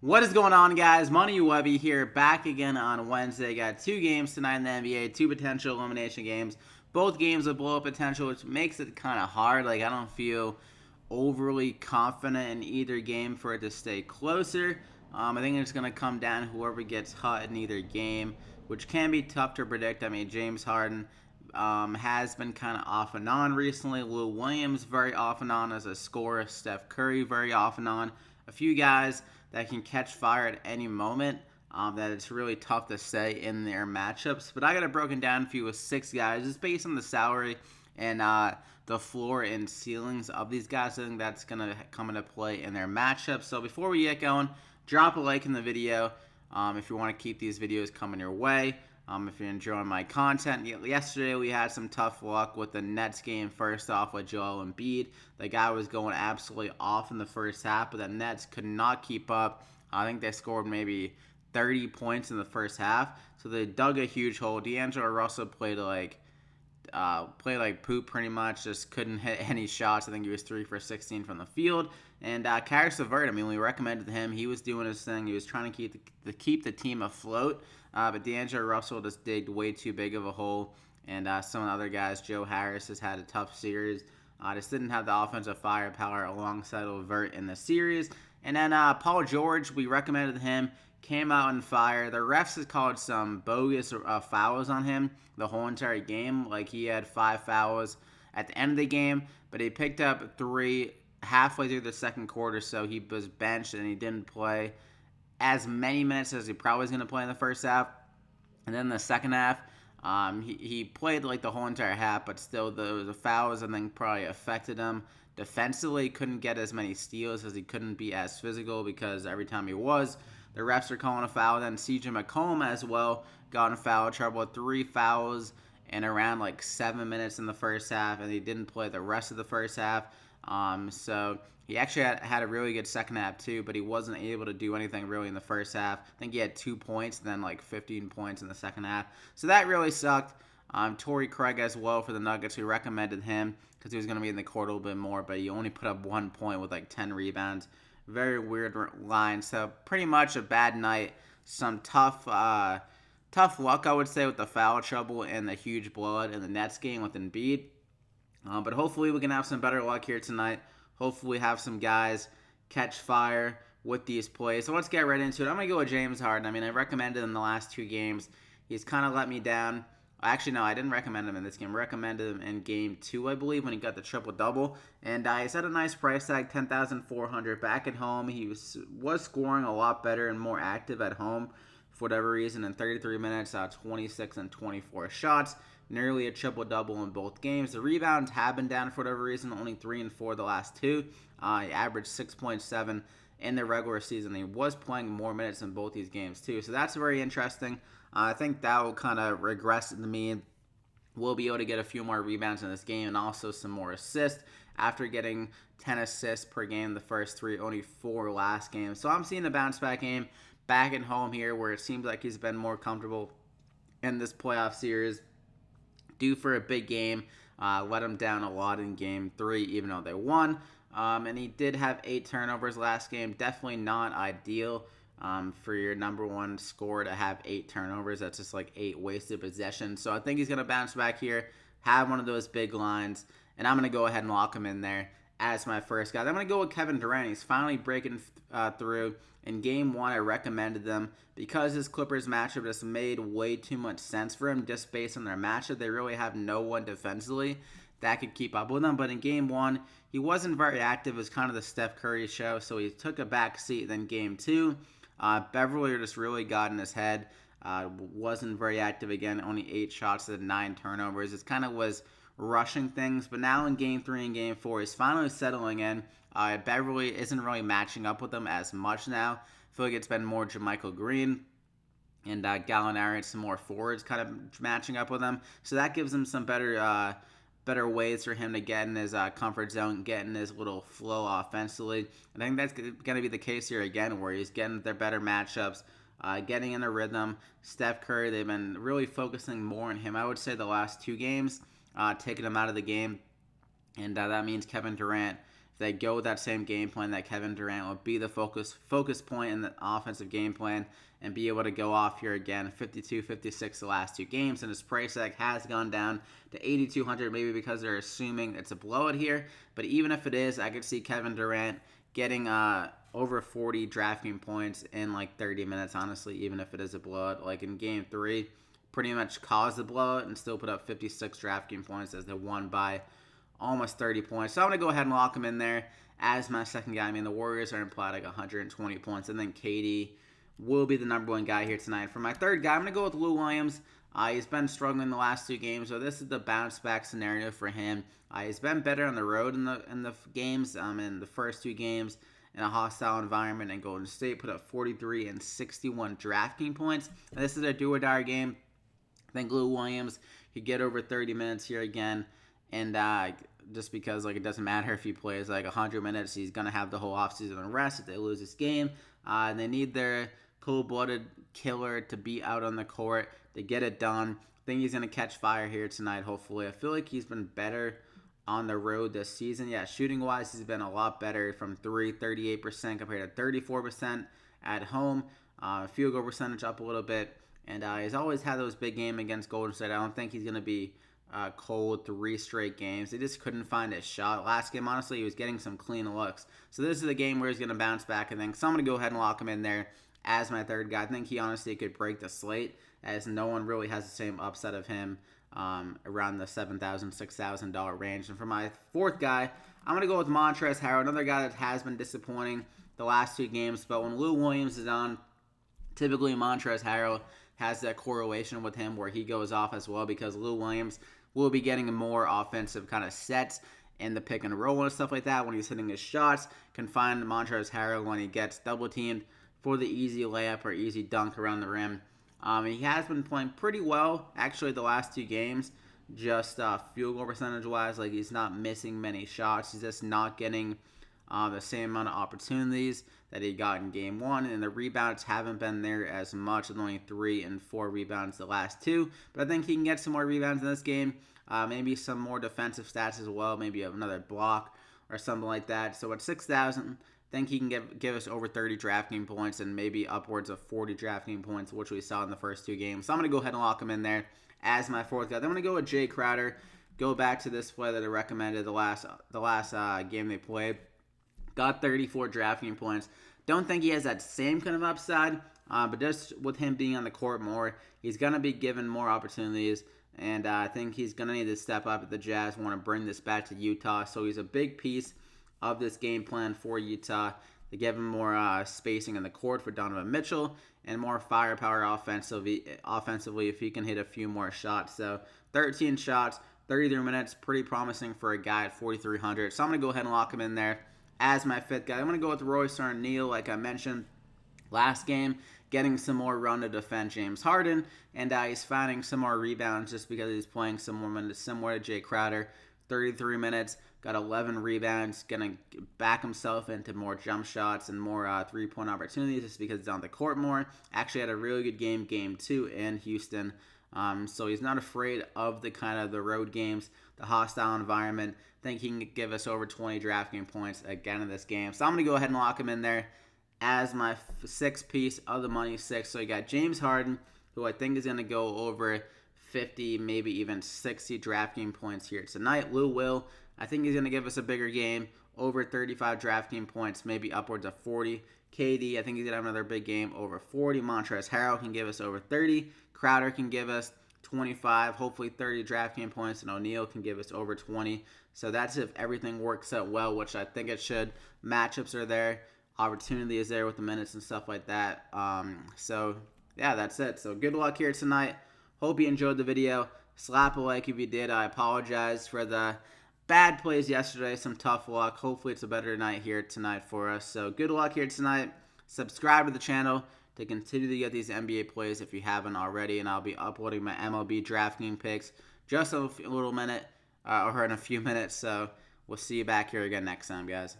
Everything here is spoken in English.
What is going on, guys? Money Webby here, back again on Wednesday. Got two games tonight in the NBA, two potential elimination games. Both games with blow-up potential, which makes it kind of hard. I don't feel overly confident in either game for it to stay closer. I think it's going to come down to whoever gets hot in either game, which can be tough to predict. James Harden has been kind of off and on recently. Lou Williams very off and on as a scorer. Steph Curry very off and on. A few guys that can catch fire at any moment. That it's really tough to say in their matchups. But I got it broken down for you with 6 guys, just based on the salary and the floor and ceilings of these guys. I think that's going to come into play in their matchups. So before we get going, drop a like in the video if you want to keep these videos coming your way. If you're enjoying my content. Yesterday we had some tough luck with the Nets game. First off with Joel Embiid. The guy was going absolutely off in the first half, but the Nets could not keep up. I think they scored maybe 30 points in the first half. So they dug a huge hole. D'Angelo Russell played like poop pretty much. Just couldn't hit any shots. I think he was 3 for 16 from the field. And Karis LeVert, we recommended him. He was doing his thing. He was trying to keep the team afloat. But D'Angelo Russell just digged way too big of a hole. And some of the other guys, Joe Harris has had a tough series. Just didn't have the offensive firepower alongside LeVert in the series. And then Paul George, we recommended him. Came out on fire. The refs has called some bogus fouls on him the whole entire game. He had 5 fouls at the end of the game, but he picked up 3 halfway through the second quarter, so he was benched and he didn't play as many minutes as he probably was going to play in the first half. And then the second half, he played the whole entire half, but still the fouls I think probably affected him. Defensively, couldn't get as many steals as he couldn't be as physical because every time he was, the refs are calling a foul. Then CJ McCollum as well got in foul trouble. 3 fouls in around 7 minutes in the first half, and he didn't play the rest of the first half. So he actually had a really good second half too, but he wasn't able to do anything really in the first half. I think he had 2 points and then 15 points in the second half. So that really sucked. Torrey Craig as well for the Nuggets. We recommended him because he was going to be in the court a little bit more, but he only put up 1 point with 10 rebounds. Very weird line. So pretty much a bad night. Some tough luck, I would say, with the foul trouble and the huge blowout in the Nets game with Embiid. But hopefully we can have some better luck here tonight. Hopefully we have some guys catch fire with these plays. So let's get right into it. I'm going to go with James Harden. I recommended him in the last 2 games. He's kind of let me down. Actually, no, I didn't recommend him in this game. I recommended him in game 2, I believe, when he got the triple-double. And he's had a nice price tag, $10,400 back at home. He was scoring a lot better and more active at home for whatever reason. In 33 minutes, 26 and 24 shots. Nearly a triple-double in both games. The rebounds have been down for whatever reason, only 3 and 4 the last 2. He averaged 6.7 in the regular season. He was playing more minutes in both these games, too. So that's very interesting. I think that will kind of regress to the mean. We'll be able to get a few more rebounds in this game and also some more assists after getting 10 assists per game the first 3, only 4 last game. So I'm seeing a bounce-back game back at home here where it seems like he's been more comfortable in this playoff series. Due for a big game. Let him down a lot in game 3 even though they won. And he did have 8 turnovers last game. Definitely not ideal. For your number 1 scorer to have 8 turnovers. That's just 8 wasted possessions. So I think he's going to bounce back here, have one of those big lines, and I'm going to go ahead and lock him in there as my first guy. I'm going to go with Kevin Durant. He's finally breaking through. In game 1, I recommended them because his Clippers matchup just made way too much sense for him just based on their matchup. They really have no one defensively that could keep up with him. But in game 1, he wasn't very active. It was kind of the Steph Curry show, so he took a back seat. Then game 2, Beverly just really got in his head. Wasn't very active again. Only 8 shots and 9 turnovers. It kind of was rushing things. But now in game 3 and game 4, he's finally settling in. Beverly isn't really matching up with him as much now. I feel like it's been more JaMychal Green and Gallinari and some more forwards kind of matching up with him. So that gives him some better ways for him to get in his comfort zone, get in his little flow offensively. And I think that's going to be the case here again, where he's getting their better matchups, getting in a rhythm. Steph Curry, they've been really focusing more on him. I would say the last 2 games, taking him out of the game. And that means Kevin Durant if they go with that same game plan, that Kevin Durant will be the focus point in the offensive game plan and be able to go off here again. 52, 56 the last 2 games, and his price tag has gone down to 8,200, maybe because they're assuming it's a blowout here. But even if it is, I could see Kevin Durant getting over 40 DraftKings points in like 30 minutes, honestly, even if it is a blowout. Like in Game 3, pretty much caused the blowout and still put up 56 DraftKings points as they won by almost 30 points. So I'm going to go ahead and lock him in there as my second guy. I mean, the Warriors are implied like 120 points, and then KD will be the number 1 guy here tonight. For my third guy, I'm going to go with Lou Williams. He's been struggling the last 2 games, so this is the bounce back scenario for him. He's been better on the road in the games, in the first 2 games in a hostile environment, and Golden State put up 43 and 61 DraftKings points. And this is a do-or-die game. I think Lou Williams could get over 30 minutes here again, and just because like it doesn't matter if he plays like 100 minutes, he's gonna have the whole offseason and rest if they lose this game. And they need their cold-blooded killer to be out on the court to get it done. I think he's gonna catch fire here tonight. Hopefully, I feel like he's been better on the road this season. Yeah, shooting-wise, he's been a lot better from 3, 38% compared to 34% at home. Field goal percentage up a little bit. And he's always had those big games against Golden State. I don't think he's going to be cold 3 straight games. He just couldn't find his shot. Last game, honestly, he was getting some clean looks. So this is the game where he's going to bounce back, I think. So I'm going to go ahead and lock him in there as my third guy. I think he honestly could break the slate, as no one really has the same upset of him around the $7,000, $6,000 range. And for my fourth guy, I'm going to go with Montrezl Harrell, another guy that has been disappointing the last 2 games. But when Lou Williams is on, typically Montrezl Harrell has that correlation with him where he goes off as well, because Lou Williams will be getting more offensive kind of sets in the pick and roll and stuff like that when he's hitting his shots. Can find Montrezl Harrell when he gets double teamed for the easy layup or easy dunk around the rim. He has been playing pretty well actually the last 2 games, just field goal percentage wise. Like he's not missing many shots, he's just not getting the same amount of opportunities that he got in Game 1, and the rebounds haven't been there as much, with only 3 and 4 rebounds the last 2. But I think he can get some more rebounds in this game, maybe some more defensive stats as well, maybe another block or something like that. So at 6,000, I think he can give us over 30 DraftKings points and maybe upwards of 40 DraftKings points, which we saw in the first 2 games. So I'm going to go ahead and lock him in there as my fourth guy. Then I'm going to go with Jay Crowder. Go back to this play that I recommended the last game they played. Got 34 DraftKings points. Don't think he has that same kind of upside, but just with him being on the court more, he's going to be given more opportunities, and I think he's going to need to step up if the Jazz want to bring this back to Utah. So he's a big piece of this game plan for Utah to give him more spacing in the court for Donovan Mitchell and more firepower offensively if he can hit a few more shots. So 13 shots, 33 minutes, pretty promising for a guy at 4,300. So I'm going to go ahead and lock him in there as my fifth guy. I'm going to go with Royce O'Neal, like I mentioned last game, getting some more run to defend James Harden, and he's finding some more rebounds just because he's playing some more minutes, similar to Jay Crowder. 33 minutes, got 11 rebounds, going to back himself into more jump shots and more three-point opportunities just because he's on the court more. Actually had a really good game 2 in Houston. So he's not afraid of the kind of the road games, the hostile environment. I think he can give us over 20 DraftKings points again in this game. So I'm going to go ahead and lock him in there as my 6th piece of the money 6. So you got James Harden, who I think is going to go over 50, maybe even 60 DraftKings points here tonight. Lou Will, I think he's going to give us a bigger game, over 35 DraftKings points, maybe upwards of 40. KD, I think he's going to have another big game, over 40. Montrezl Harrell can give us over 30. Crowder can give us 25, hopefully 30 DraftKings points, and O'Neal can give us over 20. So that's if everything works out well, which I think it should. Matchups are there. Opportunity is there with the minutes and stuff like that. So, yeah, that's it. So good luck here tonight. Hope you enjoyed the video. Slap a like if you did. I apologize for the bad plays yesterday. Some tough luck. Hopefully it's a better night here tonight for us. So good luck here tonight. Subscribe to the channel to continue to get these NBA plays if you haven't already. And I'll be uploading my MLB DraftKings picks just a little minute or in a few minutes. So we'll see you back here again next time, guys.